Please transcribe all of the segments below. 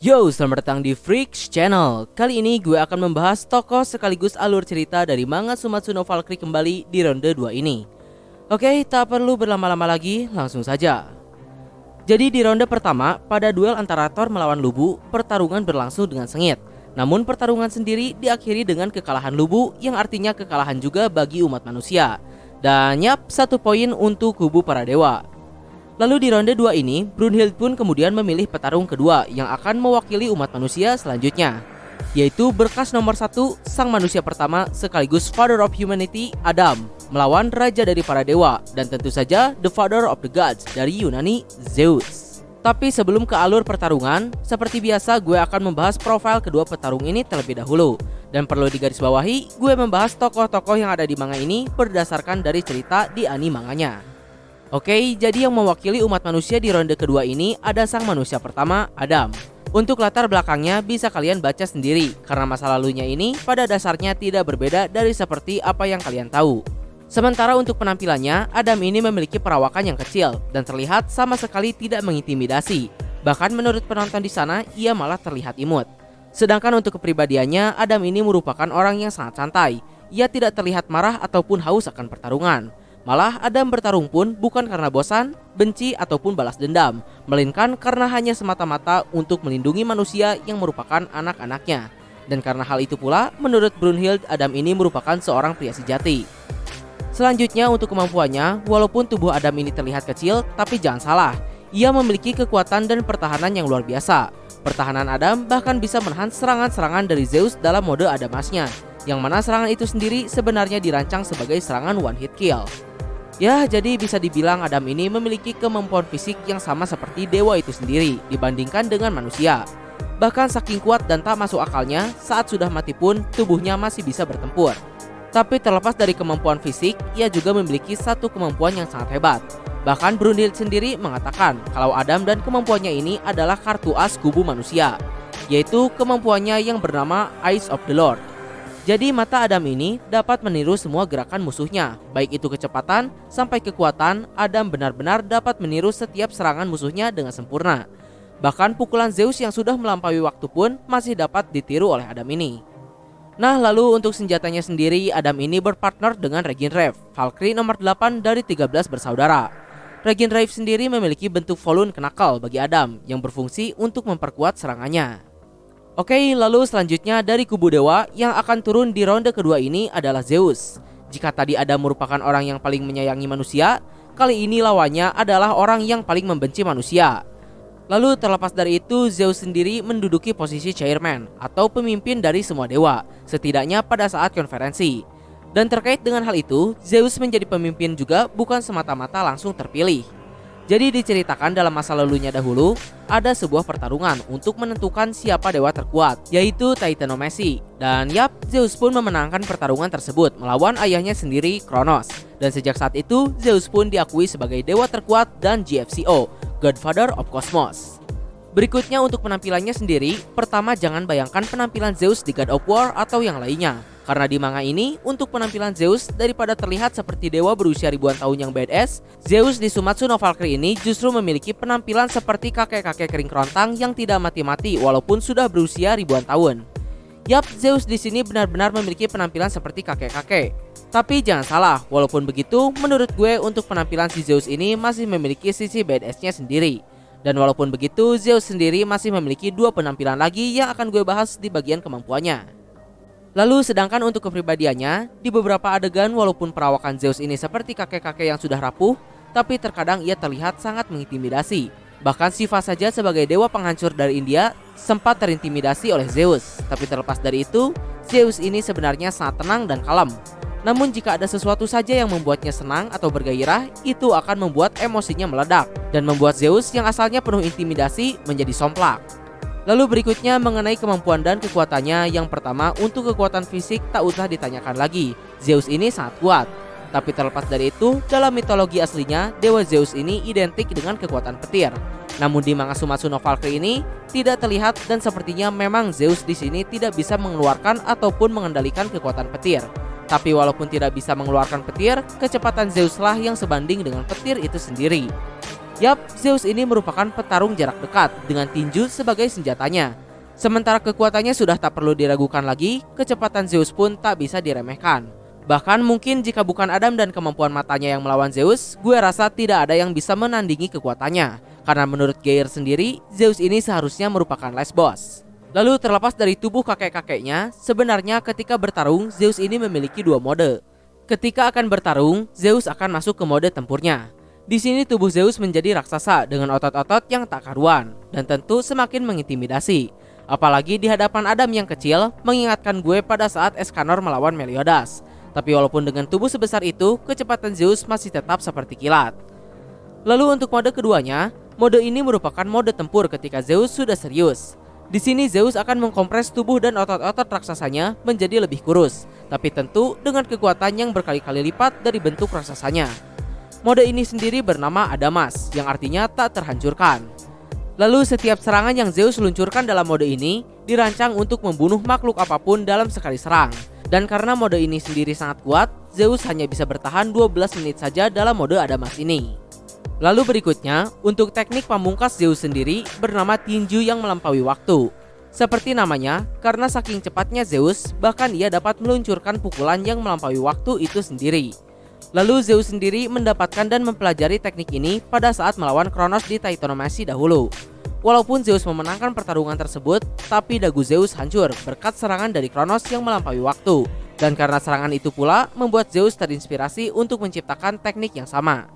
Yo, selamat datang di Freaks Channel. Kali ini gue akan membahas tokoh sekaligus alur cerita dari manga Sumatsu no Valkyrie kembali di ronde 2 ini. Oke, tak perlu berlama-lama lagi, langsung saja. Jadi di ronde pertama, pada duel antara Thor melawan Lubu, pertarungan berlangsung dengan sengit. Namun pertarungan sendiri diakhiri dengan kekalahan Lubu, yang artinya kekalahan juga bagi umat manusia. Dan yap, 1 poin untuk kubu para dewa. Lalu di ronde 2 ini, Brunhild pun kemudian memilih petarung kedua yang akan mewakili umat manusia selanjutnya, yaitu berkas nomor 1, sang manusia pertama sekaligus Father of Humanity, Adam, melawan Raja dari para dewa, dan tentu saja The Father of the Gods dari Yunani, Zeus. Tapi sebelum ke alur pertarungan, seperti biasa gue akan membahas profil kedua petarung ini terlebih dahulu. Dan perlu digarisbawahi, gue membahas tokoh-tokoh yang ada di manga ini berdasarkan dari cerita di anime manganya. Oke, jadi yang mewakili umat manusia di ronde kedua ini ada sang manusia pertama, Adam. Untuk latar belakangnya bisa kalian baca sendiri, karena masa lalunya ini pada dasarnya tidak berbeda dari seperti apa yang kalian tahu. Sementara untuk penampilannya, Adam ini memiliki perawakan yang kecil dan terlihat sama sekali tidak mengintimidasi. Bahkan menurut penonton di sana, ia malah terlihat imut. Sedangkan untuk kepribadiannya, Adam ini merupakan orang yang sangat santai. Ia tidak terlihat marah ataupun haus akan pertarungan. Malah Adam bertarung pun bukan karena bosan, benci, ataupun balas dendam, melainkan karena hanya semata-mata untuk melindungi manusia yang merupakan anak-anaknya. Dan karena hal itu pula, menurut Brunhild, Adam ini merupakan seorang pria sejati. Selanjutnya untuk kemampuannya, walaupun tubuh Adam ini terlihat kecil, tapi jangan salah, ia memiliki kekuatan dan pertahanan yang luar biasa. Pertahanan Adam bahkan bisa menahan serangan-serangan dari Zeus dalam mode Adamasnya, yang mana serangan itu sendiri sebenarnya dirancang sebagai serangan one hit kill. Ya, jadi bisa dibilang Adam ini memiliki kemampuan fisik yang sama seperti dewa itu sendiri dibandingkan dengan manusia. Bahkan saking kuat dan tak masuk akalnya, saat sudah mati pun tubuhnya masih bisa bertempur. Tapi terlepas dari kemampuan fisik, ia juga memiliki satu kemampuan yang sangat hebat. Bahkan Brunhild sendiri mengatakan kalau Adam dan kemampuannya ini adalah kartu as kubu manusia, yaitu kemampuannya yang bernama Eyes of the Lord. Jadi mata Adam ini dapat meniru semua gerakan musuhnya, baik itu kecepatan sampai kekuatan. Adam benar-benar dapat meniru setiap serangan musuhnya dengan sempurna. Bahkan pukulan Zeus yang sudah melampaui waktu pun masih dapat ditiru oleh Adam ini. Nah, lalu untuk senjatanya sendiri, Adam ini berpartner dengan Reginrave, Valkyrie nomor 8 dari 13 bersaudara. Reginrave sendiri memiliki bentuk Volun Knuckle bagi Adam yang berfungsi untuk memperkuat serangannya. Oke, lalu selanjutnya dari kubu dewa yang akan turun di ronde kedua ini adalah Zeus. Jika tadi Adam merupakan orang yang paling menyayangi manusia, kali ini lawannya adalah orang yang paling membenci manusia. Lalu terlepas dari itu, Zeus sendiri menduduki posisi chairman atau pemimpin dari semua dewa, setidaknya pada saat konferensi. Dan terkait dengan hal itu, Zeus menjadi pemimpin juga bukan semata-mata langsung terpilih. Jadi diceritakan dalam masa lalunya dahulu, ada sebuah pertarungan untuk menentukan siapa dewa terkuat, yaitu Titanomachy. Dan yap, Zeus pun memenangkan pertarungan tersebut melawan ayahnya sendiri, Kronos. Dan sejak saat itu, Zeus pun diakui sebagai dewa terkuat dan GFCO, Godfather of Cosmos. Berikutnya untuk penampilannya sendiri, pertama jangan bayangkan penampilan Zeus di God of War atau yang lainnya. Karena di manga ini, untuk penampilan Zeus daripada terlihat seperti dewa berusia ribuan tahun yang badass, Zeus di Sumatsu no Valkyrie ini justru memiliki penampilan seperti kakek-kakek kering kerontang yang tidak mati-mati walaupun sudah berusia ribuan tahun. Yap, Zeus di sini benar-benar memiliki penampilan seperti kakek-kakek. Tapi jangan salah, walaupun begitu, menurut gue untuk penampilan si Zeus ini masih memiliki sisi badass-nya sendiri. Dan walaupun begitu, Zeus sendiri masih memiliki 2 penampilan lagi yang akan gue bahas di bagian kemampuannya. Lalu sedangkan untuk kepribadiannya, di beberapa adegan walaupun perawakan Zeus ini seperti kakek-kakek yang sudah rapuh, tapi terkadang ia terlihat sangat mengintimidasi. Bahkan Shiva saja sebagai dewa penghancur dari India sempat terintimidasi oleh Zeus. Tapi terlepas dari itu, Zeus ini sebenarnya sangat tenang dan kalem. Namun jika ada sesuatu saja yang membuatnya senang atau bergairah, itu akan membuat emosinya meledak dan membuat Zeus yang asalnya penuh intimidasi menjadi somplak. Lalu berikutnya mengenai kemampuan dan kekuatannya. Yang pertama, untuk kekuatan fisik tak usah ditanyakan lagi, Zeus ini sangat kuat. Tapi terlepas dari itu, dalam mitologi aslinya, dewa Zeus ini identik dengan kekuatan petir. Namun di manga Sumatsu no Valkyrie ini tidak terlihat dan sepertinya memang Zeus di sini tidak bisa mengeluarkan ataupun mengendalikan kekuatan petir. Tapi walaupun tidak bisa mengeluarkan petir, kecepatan Zeus lah yang sebanding dengan petir itu sendiri. Yap, Zeus ini merupakan petarung jarak dekat dengan tinju sebagai senjatanya. Sementara kekuatannya sudah tak perlu diragukan lagi, kecepatan Zeus pun tak bisa diremehkan. Bahkan mungkin jika bukan Adam dan kemampuan matanya yang melawan Zeus, gue rasa tidak ada yang bisa menandingi kekuatannya. Karena menurut Geir sendiri, Zeus ini seharusnya merupakan last boss. Lalu terlepas dari tubuh kakek-kakeknya, sebenarnya ketika bertarung, Zeus ini memiliki dua mode. Ketika akan bertarung, Zeus akan masuk ke mode tempurnya. Di sini tubuh Zeus menjadi raksasa dengan otot-otot yang tak karuan dan tentu semakin mengintimidasi. Apalagi di hadapan Adam yang kecil, mengingatkan gue pada saat Escanor melawan Meliodas. Tapi walaupun dengan tubuh sebesar itu, kecepatan Zeus masih tetap seperti kilat. Lalu untuk mode keduanya, mode ini merupakan mode tempur ketika Zeus sudah serius. Di sini Zeus akan mengkompres tubuh dan otot-otot raksasanya menjadi lebih kurus, tapi tentu dengan kekuatan yang berkali-kali lipat dari bentuk raksasanya. Mode ini sendiri bernama Adamas, yang artinya tak terhancurkan. Lalu setiap serangan yang Zeus luncurkan dalam mode ini dirancang untuk membunuh makhluk apapun dalam sekali serang. Dan karena mode ini sendiri sangat kuat, Zeus hanya bisa bertahan 12 menit saja dalam mode Adamas ini. Lalu berikutnya, untuk teknik pamungkas Zeus sendiri bernama tinju yang melampaui waktu. Seperti namanya, karena saking cepatnya Zeus, bahkan ia dapat meluncurkan pukulan yang melampaui waktu itu sendiri. Lalu Zeus sendiri mendapatkan dan mempelajari teknik ini pada saat melawan Kronos di Titanomachy dahulu. Walaupun Zeus memenangkan pertarungan tersebut, tapi dagu Zeus hancur berkat serangan dari Kronos yang melampaui waktu. Dan karena serangan itu pula membuat Zeus terinspirasi untuk menciptakan teknik yang sama.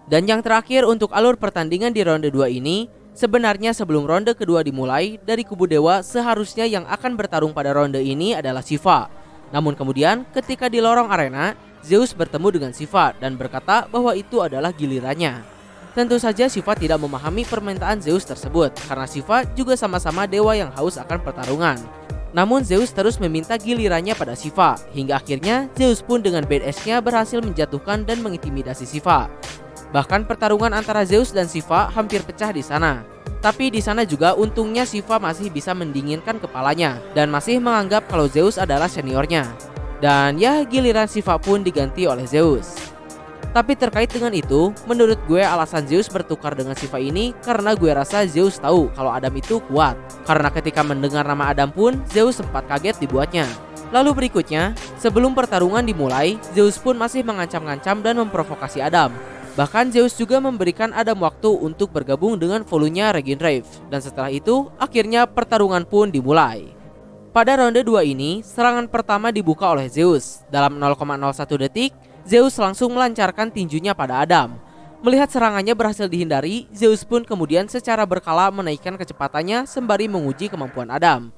Dan yang terakhir untuk alur pertandingan di ronde 2 ini, sebenarnya sebelum ronde kedua dimulai, dari kubu dewa seharusnya yang akan bertarung pada ronde ini adalah Shiva. Namun kemudian ketika di lorong arena, Zeus bertemu dengan Shiva dan berkata bahwa itu adalah gilirannya. Tentu saja Shiva tidak memahami permintaan Zeus tersebut karena Shiva juga sama-sama dewa yang haus akan pertarungan. Namun Zeus terus meminta gilirannya pada Shiva hingga akhirnya Zeus pun dengan badass-nya berhasil menjatuhkan dan mengintimidasi Shiva. Bahkan pertarungan antara Zeus dan Shiva hampir pecah di sana. Tapi di sana juga untungnya Shiva masih bisa mendinginkan kepalanya dan masih menganggap kalau Zeus adalah seniornya. Dan ya giliran Shiva pun diganti oleh Zeus. Tapi terkait dengan itu, menurut gue alasan Zeus bertukar dengan Shiva ini karena gue rasa Zeus tahu kalau Adam itu kuat. Karena ketika mendengar nama Adam pun Zeus sempat kaget dibuatnya. Lalu berikutnya, sebelum pertarungan dimulai, Zeus pun masih mengancam-ngancam dan memprovokasi Adam. Bahkan Zeus juga memberikan Adam waktu untuk bergabung dengan volunya Regenerate. Dan setelah itu, akhirnya pertarungan pun dimulai. Pada ronde 2 ini, serangan pertama dibuka oleh Zeus. Dalam 0,01 detik, Zeus langsung melancarkan tinjunya pada Adam. Melihat serangannya berhasil dihindari, Zeus pun kemudian secara berkala menaikkan kecepatannya sembari menguji kemampuan Adam.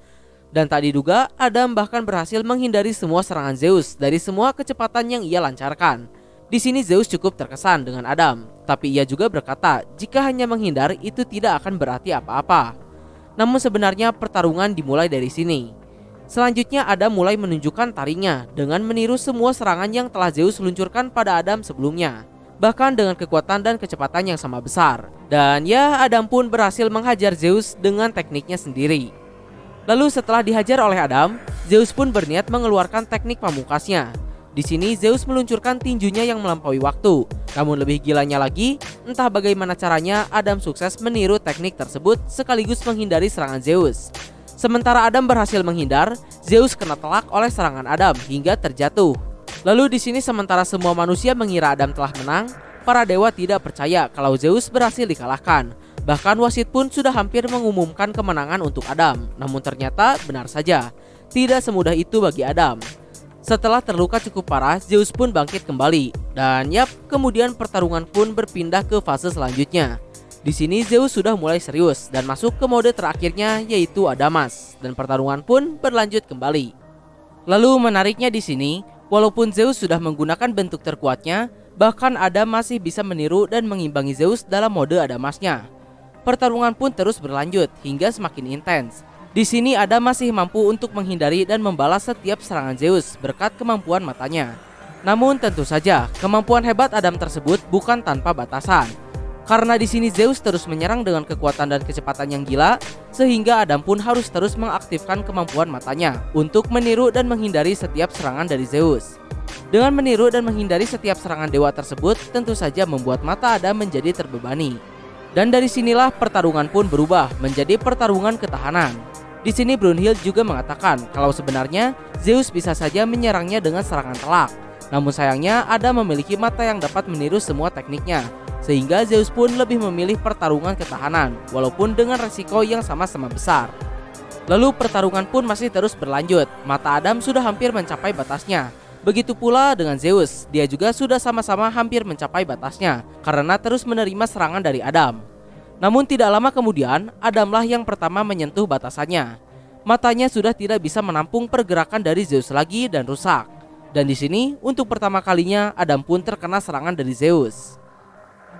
Dan tak diduga, Adam bahkan berhasil menghindari semua serangan Zeus dari semua kecepatan yang ia lancarkan. Di sini Zeus cukup terkesan dengan Adam, tapi ia juga berkata jika hanya menghindar itu tidak akan berarti apa-apa. Namun sebenarnya pertarungan dimulai dari sini. Selanjutnya Adam mulai menunjukkan taringnya dengan meniru semua serangan yang telah Zeus luncurkan pada Adam sebelumnya. Bahkan dengan kekuatan dan kecepatan yang sama besar. Dan ya Adam pun berhasil menghajar Zeus dengan tekniknya sendiri. Lalu setelah dihajar oleh Adam, Zeus pun berniat mengeluarkan teknik pamungkasnya. Di sini Zeus meluncurkan tinjunya yang melampaui waktu. Namun lebih gilanya lagi, entah bagaimana caranya Adam sukses meniru teknik tersebut sekaligus menghindari serangan Zeus. Sementara Adam berhasil menghindar, Zeus kena telak oleh serangan Adam hingga terjatuh. Lalu di sini sementara semua manusia mengira Adam telah menang, para dewa tidak percaya kalau Zeus berhasil dikalahkan. Bahkan wasit pun sudah hampir mengumumkan kemenangan untuk Adam. Namun ternyata benar saja, tidak semudah itu bagi Adam. Setelah terluka cukup parah, Zeus pun bangkit kembali. Dan yap, kemudian pertarungan pun berpindah ke fase selanjutnya. Di sini Zeus sudah mulai serius dan masuk ke mode terakhirnya yaitu Adamas dan pertarungan pun berlanjut kembali. Lalu menariknya di sini, walaupun Zeus sudah menggunakan bentuk terkuatnya, bahkan Adam masih bisa meniru dan mengimbangi Zeus dalam mode Adamasnya. Pertarungan pun terus berlanjut hingga semakin intens. Di sini Adam masih mampu untuk menghindari dan membalas setiap serangan Zeus berkat kemampuan matanya. Namun tentu saja kemampuan hebat Adam tersebut bukan tanpa batasan. Karena di sini Zeus terus menyerang dengan kekuatan dan kecepatan yang gila, sehingga Adam pun harus terus mengaktifkan kemampuan matanya untuk meniru dan menghindari setiap serangan dari Zeus. Dengan meniru dan menghindari setiap serangan dewa tersebut, tentu saja membuat mata Adam menjadi terbebani. Dan dari sinilah pertarungan pun berubah menjadi pertarungan ketahanan. Di sini Brunhild juga mengatakan kalau sebenarnya Zeus bisa saja menyerangnya dengan serangan telak. Namun sayangnya Adam memiliki mata yang dapat meniru semua tekniknya, sehingga Zeus pun lebih memilih pertarungan ketahanan walaupun dengan resiko yang sama-sama besar. Lalu pertarungan pun masih terus berlanjut. Mata Adam sudah hampir mencapai batasnya. Begitu pula dengan Zeus, dia juga sudah sama-sama hampir mencapai batasnya karena terus menerima serangan dari Adam. Namun tidak lama kemudian, Adamlah yang pertama menyentuh batasannya. Matanya sudah tidak bisa menampung pergerakan dari Zeus lagi dan rusak. Dan di sini untuk pertama kalinya Adam pun terkena serangan dari Zeus.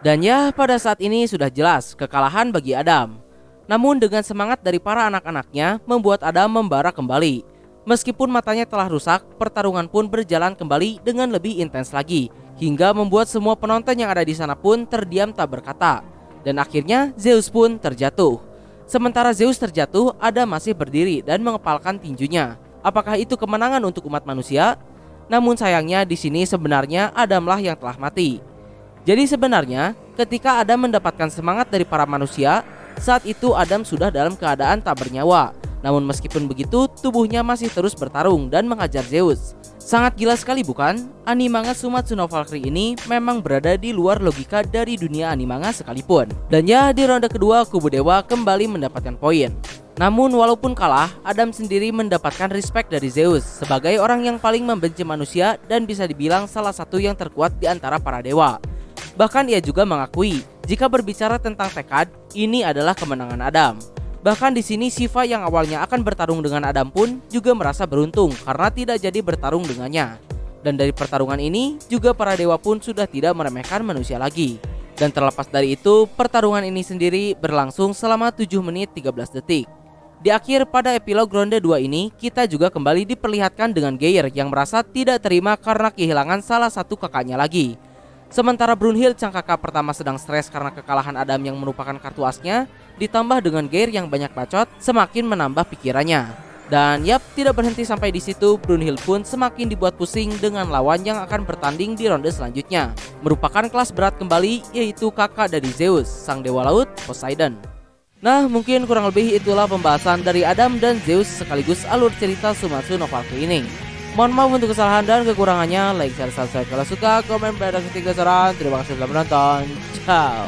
Dan ya, pada saat ini sudah jelas kekalahan bagi Adam. Namun dengan semangat dari para anak-anaknya membuat Adam membara kembali. Meskipun matanya telah rusak, pertarungan pun berjalan kembali dengan lebih intens lagi, hingga membuat semua penonton yang ada di sana pun terdiam tak berkata. Dan akhirnya Zeus pun terjatuh. Sementara Zeus terjatuh, Adam masih berdiri dan mengepalkan tinjunya. Apakah itu kemenangan untuk umat manusia? Namun sayangnya di sini sebenarnya Adamlah yang telah mati. Jadi sebenarnya ketika Adam mendapatkan semangat dari para manusia, saat itu Adam sudah dalam keadaan tak bernyawa. Namun meskipun begitu, tubuhnya masih terus bertarung dan mengajar Zeus. Sangat gila sekali bukan? Animanga Sumatsu no Valkyrie ini memang berada di luar logika dari dunia animanga sekalipun. Dan ya, di ronde kedua kubu dewa kembali mendapatkan poin. Namun walaupun kalah, Adam sendiri mendapatkan respect dari Zeus sebagai orang yang paling membenci manusia dan bisa dibilang salah satu yang terkuat di antara para dewa. Bahkan ia juga mengakui jika berbicara tentang tekad, ini adalah kemenangan Adam. Bahkan di sini Shiva yang awalnya akan bertarung dengan Adam pun juga merasa beruntung karena tidak jadi bertarung dengannya. Dan dari pertarungan ini juga para dewa pun sudah tidak meremehkan manusia lagi. Dan terlepas dari itu, pertarungan ini sendiri berlangsung selama 7 menit 13 detik. Di akhir pada epilog ronde 2 ini, kita juga kembali diperlihatkan dengan Geir yang merasa tidak terima karena kehilangan salah satu kakaknya lagi. Sementara Brunhild sang kakak pertama sedang stres karena kekalahan Adam yang merupakan kartu asnya, ditambah dengan Geir yang banyak bacot, semakin menambah pikirannya. Dan yap, tidak berhenti sampai di situ, Brunhild pun semakin dibuat pusing dengan lawan yang akan bertanding di ronde selanjutnya. Merupakan kelas berat kembali, yaitu kakak dari Zeus, sang dewa laut, Poseidon. Nah, mungkin kurang lebih itulah pembahasan dari Adam dan Zeus sekaligus alur cerita Sumatsu no Valkyrie ini. Mohon maaf untuk kesalahan dan kekurangannya. Like, share, subscribe kalau suka, komen, dan kritik dan saran. Terima kasih telah menonton. Ciao.